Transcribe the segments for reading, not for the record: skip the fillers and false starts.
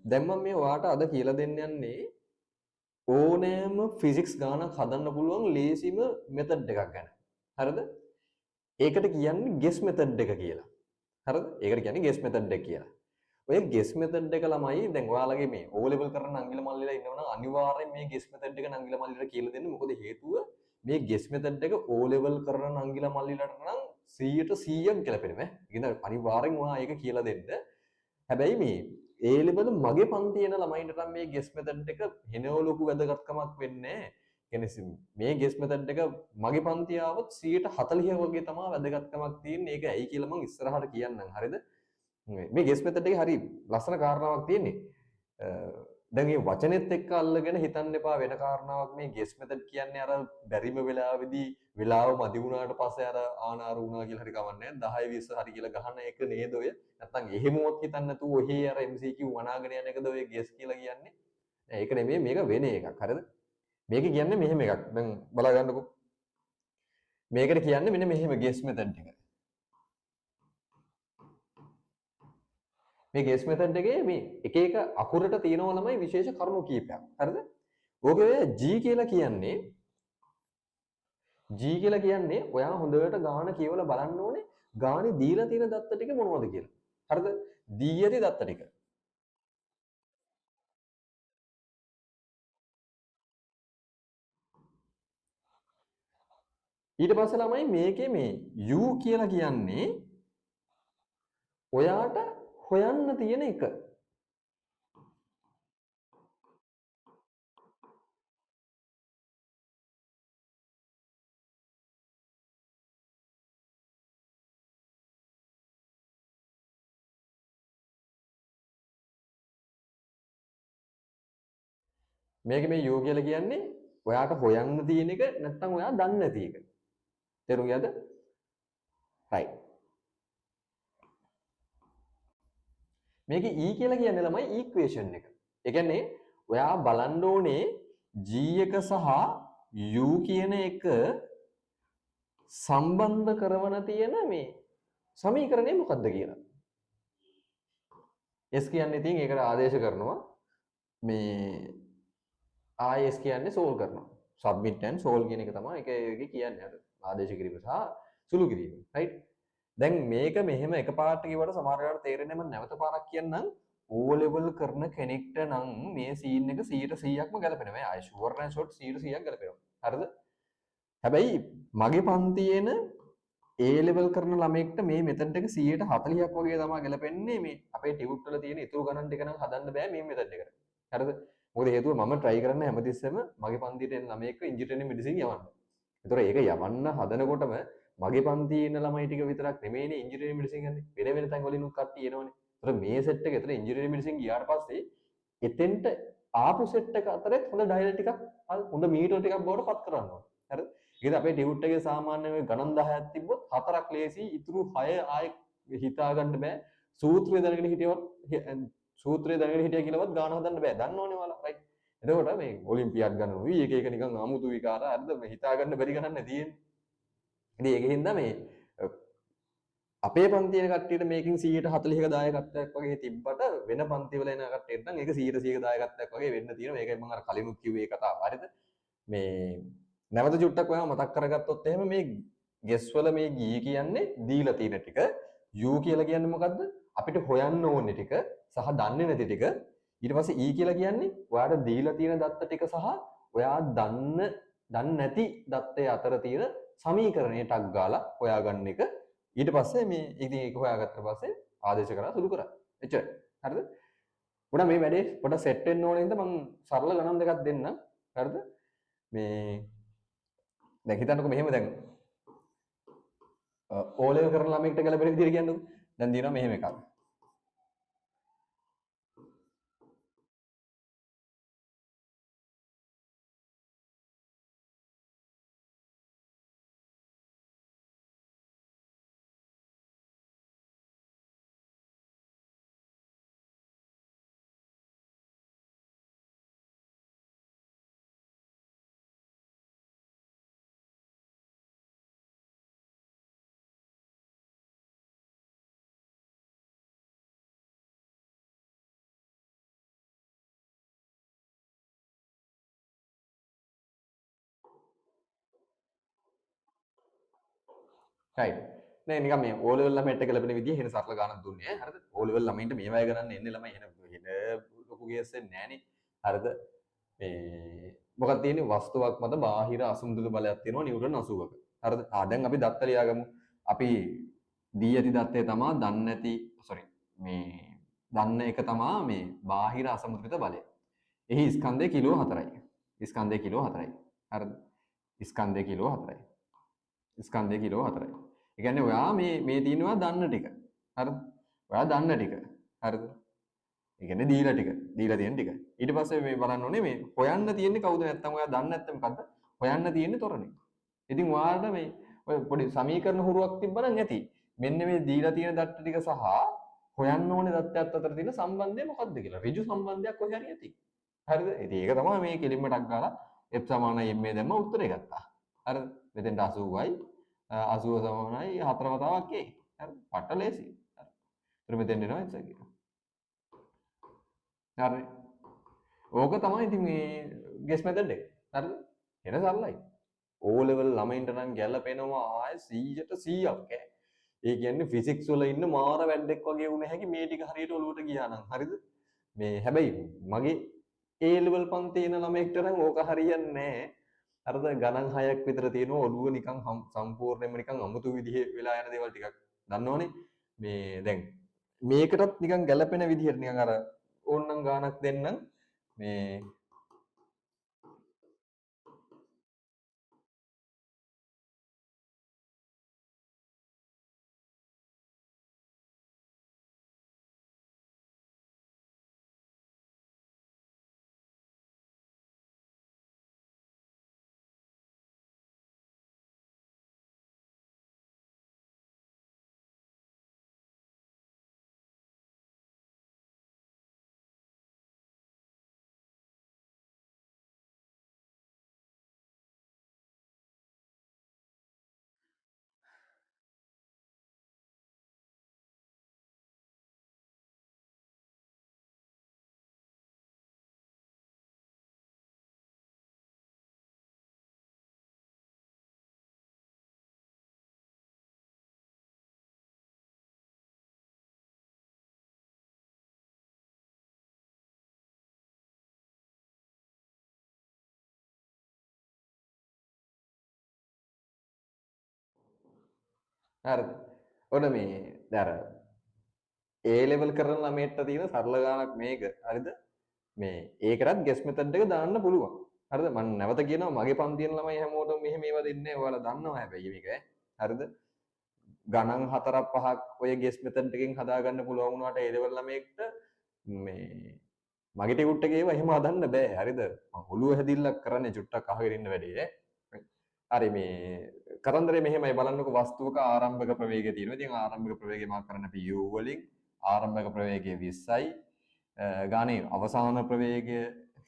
දැන් මම මේ ඔයාට අද කියලා දෙන්න යන්නේ ඕනෑම ෆිසික්ස් ගානක් හදන්න පුළුවන් ලේසිම මෙතඩ් එකක් ගැන. හරිද? ඒකට කියන්නේ ගෙස් මෙතඩ් එක කියලා. හරිද? ඒකට කියන්නේ ගෙස් මෙතඩ් එක කියලා. ඔය ගෙස් මෙතඩ් එක ළමයි දැන් ඔයාලගේ මේ O level කරන නංගිල මල්ලිලා ඉන්නවනම් අනිවාර්යෙන් මේ ගෙස් මෙතඩ් එක නංගිල මල්ලිලා කියලා දෙන්න. මොකද හේතුව මේ ගෙස් මෙතඩ් එක O level කරන නංගිල මල්ලිලාට නම් 100% ගැලපෙනවා. ඉතින් අනිවාර්යෙන් ඔයා ඒක කියලා දෙන්න. හැබැයි මේ ඒ ලෙවල මගේ පන්ති යන ළමයින්ට නම් මේ ගෙස් මෙතඩ් එක හෙනව ලොකු වැදගත්කමක් වෙන්නේ නැහැ. කියන්නේ මේ ගෙස් මෙතඩ් එක මගේ පන්ති ආවොත් 140 වගේ තමයි වැදගත්කමක් තියෙන්නේ. ඒක ඇයි කියලා මම ඉස්සරහට කියන්නම්. හරිද? මේ ගෙස් මෙතඩ් එකේ හරි ලස්සන කාරණාවක් තියෙන්නේ. දැන් මේ වචනෙත් එක්ක අල්ලගෙන හිතන්න එපා වෙන කාරණාවක් මේ ගෙස් මෙතඩ් කියන්නේ අර බැරිම වෙලාවෙදී වෙලාව මදි වුණාට පස්සේ අර ආනාර වුණා කියලා හරි කවන්නේ 10 20 හරි කියලා ගහන එක නේද ඔය නැත්නම් එහෙමවත් හිතන්න නැතුව ඔහි අර MCQ වනාගෙන යන එකද ඔය ගෙස් කියලා කියන්නේ ඒක නෙමෙයි මේක වෙන එකක් හරිද මේක කියන්නේ මෙහෙම එකක් දැන් බලා ගන්නකො මේකට කියන්නේ මෙන්න මෙහෙම ගෙස් මෙතඩ් එක මේ ගෙස් මෙතඩ් එකේ මේ එක එක අකුරට තියෙනවා ළමයි විශේෂ කරුණු කීපයක් හරිද ඕකේ G කියලා කියන්නේ G කියලා කියන්නේ ඔයා හොඳට ගාන කියවලා බලන්න ඕනේ ගානේ දීලා තියෙන දත්ත ටික මොනවද කියලා. හරිද? දී ඇති දත්ත ටික. ඊට පස්සේ ළමයි මේකේ මේ U කියලා කියන්නේ ඔයාට හොයන්න තියෙන එක. මේක මේ U කියලා කියන්නේ ඔයාට හොයන්න තියෙන එක නැත්නම් ඔයා දන්නේ නැති එක. තේරුම් ගියද? right. මේක E කියලා කියන්නේ ළමයි equation එක. ඒ කියන්නේ ඔයා බලන්න ඕනේ G එක සහ U කියන එක සම්බන්ධ කරවන තියෙන මේ සමීකරණය මොකක්ද කියලා. S කියන්නේ ඉතින් ඒකට ආදේශ කරනවා මේ IS කියන්නේ solve කරනවා. submit and solve කියන එක තමයි ඒකේ කියන්නේ අර ආදේශ කිරීම සහ සුළු කිරීම. right? දැන් මේක මෙහෙම එකපාරට කිව්වට සමහර වෙලාවට තේරෙන්නේ මම නැවත පාරක් කියන්නම් O level කරන කෙනෙක්ට නම් මේ සීන් එක 100%ක්ම ගැලපෙනවා. ආයි ෂුවර් and short 100%ක් ගැලපෙනවා. හරිද? හැබැයි මගේ පන්තියේන A level කරන ළමයෙක්ට මේ මෙතඩ් එක 140ක් වගේ තමයි ගැලපෙන්නේ මේ අපේ ටියුට් වල තියෙන ඉතුරු ගණන් ටික නම් හදන්න බෑ මේ මෙතඩ් එකට. හරිද? මොකද හේතුව මම try කරන්නේ හැමතිස්සෙම මගේ පන්තියට එන ළමයෙක්ව ඉන්ජිනියරිං මෙඩිසින් යවන්න. ඒතොර ඒක යවන්න හදනකොටම මගේ පන්තියේ ඉන්න ළමයි ටික විතරක් නෙමෙයිනේ ඉන්ජිනියරිං මෙඩිසින් යන්නේ. වෙන වෙන තැන් වලින් උත් කට්ටිය එනවනේ. ඒතොර මේ සෙට් එක එතන ඉන්ජිනියරිං මෙඩිසින් ගියාට පස්සේ එතෙන්ට ආපු සෙට් එක අතරේ හොඳ ඩයල් ටිකක් හොඳ මීටර් ටිකක් බවට පත් කරන්න ඕනේ. හරිද? ඒකද අපේ ටියුට් එකේ සාමාන්‍ය ඔය ගණන් 10ක් තිබ්බොත් හතරක් ලේසි ඉතුරු 6 ආයෙ හිතා ගන්න බෑ. සූත්‍රය දැනගෙන හිටියොත් සූත්‍රය දැනගෙන හිටියා කියලාවත් ගාන හදන්න බෑ. දන්නවනේ ඔයාලා. රයිට්. එතකොට මේ ඔලිම්පියාඩ් ගණනුයි එක එක නිකන් අමුතු විකාර හරිද? මේ හිතා ගන්න බැරි ගණන් නේ තියෙන්නේ. ඉතින් ඒකෙන් හින්දා මේ අපේ පන්තියේ කට්ටියට මේකෙන් 140ක දායකත්වයක් වගේ තිබ්බට වෙන පන්තිවල එන කට්ටියට නම් ඒක 100ක දායකත්වයක් වගේ වෙන්න තියෙනවා. මේකයි මම අර කලිනුත් කිව්වේ ඒ කතාව. හරිද? මේ නැවත චුට්ටක් ඔයාලා මතක් කරගත්තොත් එහෙම මේ ගෙස් වල මේ ගී කියන්නේ දීලා තියෙන ටික U කියලා කියන්නේ මොකද්ද අපිට හොයන්න ඕනේ ටික සහ දන්නේ නැති ටික ඊට පස්සේ E කියලා කියන්නේ ඔයාට දීලා තියෙන දත්ත ටික සහ ඔයා දන්නේ නැති දත්තේ අතර තියෙන සමීකරණය ටක් ගාලා හොයාගන්න එක ඊට පස්සේ මේ ඉතින් ඒක හොයාගත්ත පස්සේ ආදේශ කරලා සුළු කරා එච්චරයි හරිද උනා මේ වැඩේ පොඩ සෙට් වෙන්න ඕනේ හින්දා මම සරල ගණන් දෙකක් දෙන්නම් හරිද මේ දැන් හිතන්නකො මෙහෙම දැන් O level කරන ළමයෙක්ට ගැලපෙන විදිහට කියන්නකො. දැන් දිනනවා මෙහෙම එකක්. right නේ නිකන් මේ O level ළමයින්ට ගැලපෙන විදිය එහෙන සරල ගානක් දුන්නේ ඈ හරිද O level ළමයින්ට මේ වය ගණන් එන්නේ ළමයි එහෙන ලොකු ගේස් එන්නේ නෑනේ හරිද මේ මොකක්ද තියෙන්නේ වස්තුවක් මත බාහිර අසුමුදුළු බලයක් තියෙනවා නිව්ටන් 80ක හරිද දැන් අපි දත්ත ලියාගමු අපි දී ඇති දත්තේ තමා දන්නේ නැති sorry මේ දන්න එක තමා මේ බාහිර අසමතුලිත බලය එහි ස්කන්ධය කිලෝ 4යි ස්කන්ධය කිලෝ 4යි හරිද ස්කන්ධය කිලෝ 4යි ස්කන්ධය කිලෝ 4යි ඒ කියන්නේ ඔයා මේ තියෙනවා දන්න ටික හරිද ඔයා දන්න ටික හරිද ඒ කියන්නේ දීලා තියෙන ටික ඊට පස්සේ මේ බලන්න ඕනේ මේ හොයන්න තියෙන්නේ කවුද නැත්තම් ඔයා දන්නේ නැත්තම් මොකද්ද හොයන්න තියෙන්නේ තොරණේ ඉතින් ඔයාලට මේ ඔය පොඩි සමීකරණ හුරුවක් තිබ්බනම් ඇති මෙන්න මේ දීලා තියෙන දත්ත ටික සහ හොයන්න ඕනේ දත්තයත් අතර තියෙන සම්බන්ධය මොකක්ද කියලා ඍජු සම්බන්ධයක් කොහේ හරි ඇති හරිද ඉතින් ඒක තමයි මේ කෙලින්ම ටක් ගාලා f සමානයි m දැම්ම උත්තරේ ගත්තා හරිද මෙතෙන්ට 80යි 80 සමානයි 4 වතාවක් a හරිද පට ලේසි හරි ඊට මෙතෙන්ට එනවා x කියලා හරි ඕක තමයි ඉතින් මේ ගෙස් මෙතඩ් එක හරිද එන සරලයි O level ළමයින්ට නම් ගැලපෙනවා ආය 100ට 100ක් ඒ කියන්නේ ෆිසික්ස් වල ඉන්න මාර වැඩෙක් වගේ වුණ හැකි මේ ටික හරියට ඔලුවට ගියා නම් හරිද මේ හැබැයි මගේ A level පන්තියේ ඉන්න ළමයෙක්ට නම් ඕක හරියන්නේ නැහැ හරිද ගණන් 6ක් විතර තියෙනවා ඔළුව නිකන් සම්පූර්ණයෙන්ම නිකන් අමුතු විදිහේ වෙලා යන දේවල් ටිකක් දන්නවනේ මේ දැන් මේකටත් නිකන් ගැලපෙන විදිහට නිකන් අර ඕන්නම් ගානක් දෙන්නම් මේ හරිද ඔන්න මේ දැන් A level කරන ළමයට තියෙන සරල ගානක් මේක හරිද මේ ඒකටත් ගෙස් මෙතඩ් එක දාන්න පුළුවන් හරිද මම නැවත කියනවා මගේ පන්තියේ ළමයි හැමෝටම මෙහෙම ඒවා දෙන්නේ නැහැ ඔයාලා දන්නවා හැබැයි මේක හරිද ගණන් 4ක් 5ක් ඔය ගෙස් මෙතඩ් එකෙන් හදාගන්න පුළුවන් වුණාට A level ළමයෙක්ට මේ මගේ ටියුට් එකේ ඒවා එහෙම හදන්න බෑ හරිද මම ඔළුව හැදිල්ලක් කරන්නේ චුට්ටක් අහගෙන ඉන්න වැඩේ හරි මේ කතන්දරේ මෙහෙමයි බලන්නකො වස්තුවක ආරම්භක ප්‍රවේගය තියෙනවා ඉතින් ආරම්භක ප්‍රවේගය මාක් කරන්න අපි u වලින් ආරම්භක ප්‍රවේගය 20යි ගානේ අවසාන ප්‍රවේගය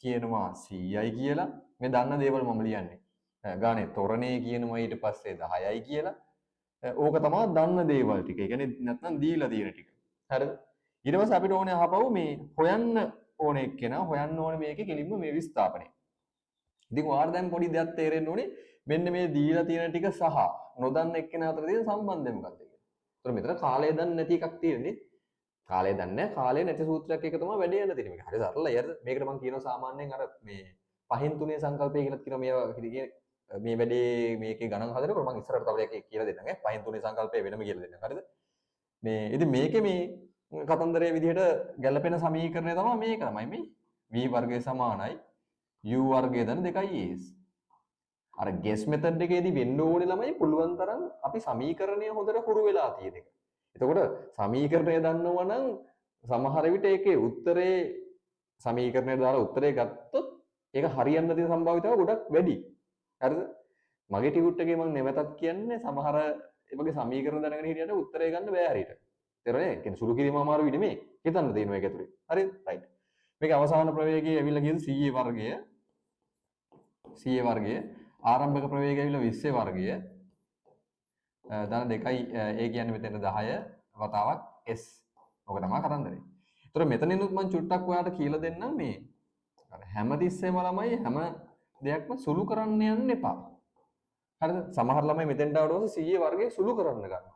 කියනවා 100යි කියලා මේ දන්න දේවල් මම ලියන්නේ ගානේ ත්වරණේ කියනවා ඊට පස්සේ 10යි කියලා ඕක තමයි දන්න දේවල් ටික. ඒ කියන්නේ නැත්නම් දීලා තියෙන ටික. හරිද? ඊට පස්සේ අපිට ඕනේ අහපව් මේ හොයන්න ඕනේ එක්කෙනා හොයන්න ඕනේ මේකේ කෙලින්ම මේ විස්ථාපනය. ඉතින් ඔයාලා දැන් පොඩි දෙයක් තේරෙන්න ඕනේ මෙන්න මේ දීලා තියෙන ටික සහ නොදන්න එක්කෙනා අතර තියෙන සම්බන්ධය මොකක්ද කියලා. ඒතර මෙතන කාලය දන්නේ නැති එකක් තියෙන්නේ. කාලය දන්නේ නැහැ. කාලය නැති සූත්‍රයක් එක තමයි වැඩේ යන්න තියෙන්නේ. මේක හරි සරලයි. හරිද? මේකට මම කියනවා සාමාන්‍යයෙන් අර මේ පහෙන් තුනේ සංකල්පය කියලා කියනවා මේවා කියන්නේ මේ වැඩේ මේකේ ගණන් හදනකොට මම ඉස්සරහට තව එකක් කියලා දෙන්නම් ඈ පහෙන් තුනේ සංකල්පය වෙනම කියලා දෙන්නම් හරිද මේ ඉතින් මේකේ මේ කතන්දරයේ විදිහට ගැළපෙන සමීකරණය තමයි මේක තමයි මේ v වර්ගය සමානයි u වර්ගය දන 2as අර ගෙස් මෙතඩ් එකේදී වෙන්න ඕනේ ළමයි පුළුවන් තරම් අපි සමීකරණය හොඳට හුරු වෙලා තියෙන එක. එතකොට සමීකරණය දන්නවා නම් සමහර විට ඒකේ උත්තරේ සමීකරණය දාලා උත්තරේ ගත්තොත් ඒක හරියන්න තියෙන සම්භාවිතාව ගොඩක් වැඩි. හරිද? මගේ ටියුට් එකේ මම නැවතත් කියන්නේ සමහර ඒ වගේ සමීකරණ දැනගෙන හිටියට උත්තරය ගන්න බෑ හරියට. තේරුණේ? ඒ කියන්නේ සුළු කිරීම අමාරුයි නෙමෙයි. හිතන්න තියෙනවා ඒක ඇතුලේ. හරිද? රයිට්. මේක අවසාන ප්‍රවේගයේ ඇවිල්ලා ගියද CA වර්ගය ආරම්භක ප්‍රවේගය ඇවිල්ලා 20 වර්ගය ධන 2යි ඒ කියන්නේ මෙතන 10 වතාවක් S. ඔක තමයි කතන්දරේ. ඒතර මෙතනිනුත් මම චුට්ටක් ඔයාලට කියලා දෙන්නම් මේ හැමතිස්සෙම ළමයි හැම දෙයක්ම සුළු කරන්න යන්න එපා. හරිද? සමහර ළමයි මෙතෙන්ට ආවට පස්සේ 100 වර්ගය සුළු කරන්න ගන්නවා.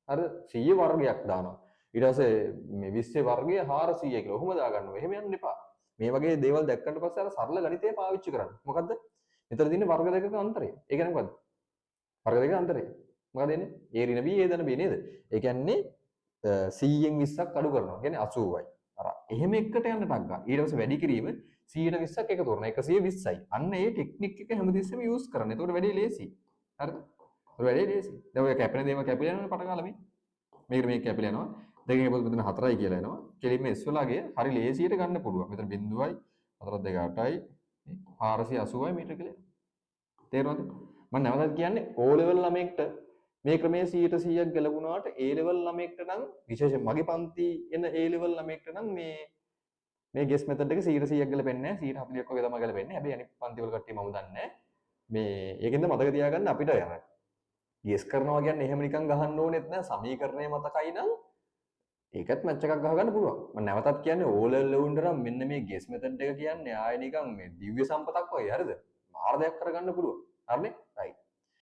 හරිද? 100 වර්ගයක් දානවා. ඊට පස්සේ මේ 20 වර්ගය 400 කියලා. ඔහොම දාගන්නවා. එහෙම යන්න එපා. මේ වගේ දේවල් දැක්කට පස්සේ අර සරල ගණිතය පාවිච්චි කරන්න. මොකද්ද? මෙතන තියෙන වර්ග දෙකක අන්තරය. ඒ කියන්නේ මොකද්ද? වර්ග දෙකක අන්තරය. මොකද එන්නේ? A ඍණ B A ධන B නේද? ඒ කියන්නේ 100න් 20ක් අඩු කරනවා. කියන්නේ 80යි. අර එහෙම එකට යන්න ටක් ගන්න. ඊට පස්සේ වැඩි කිරීම 120ක් එකතු කරනවා. 120යි. අන්න ඒ ටෙක්නික් එක හැමතිස්සෙම යූස් කරන්න. එතකොට වැඩේ ලේසියි. හරිද? ඔය වැඩේ ලේසියි. දැන් ඔය කැපෙන දේම කැපිලා යනවනේ පටකාලා මේ. මේක කැපිලා යනවා. දෙකෙන් එකපොත් මෙතන 4යි කියලා එනවා. කෙලින්ම S වලගේ හරි ලේසියට ගන්න පුළුවන්. මෙතන බිඳුවයි 4 2 8යි 480යි මීටර කියලා. තේරුණාද? මම නැවතත් කියන්නේ O level ළමයෙක්ට මේ ක්‍රමයේ 100%ක් ගැලපුණාට A level ළමයෙක්ට නම් විශේෂයෙන් මගේ පන්ති එන A level ළමයෙක්ට නම් මේ ගෙස් මෙතඩ් එක 100%ක් ගැලපෙන්නේ නැහැ. 140ක් වගේ තමයි ගැලපෙන්නේ. හැබැයි අනිත් පන්ති වල කට්ටිය මම දන්නේ නැහැ. මේ ඒකෙන්ද මතක තියාගන්න අපිට යන ගෙස් කරනවා කියන්නේ එහෙම නිකන් ගහන්න ඕනෙත් නැහැ. සමීකරණය මතකයි නම් ඒකත් මැච් එකක් ගහගන්න පුළුවන්. මම නැවතත් කියන්නේ O level ලෙවුන්ට නම් මෙන්න මේ ගෙස් මෙතඩ් එක කියන්නේ ආයෙ නිකන් මේ දිව්‍ය සම්පතක් වගේ හරිද? මාර්ගයක් කරගන්න පුළුවන්. හරිනේ? right.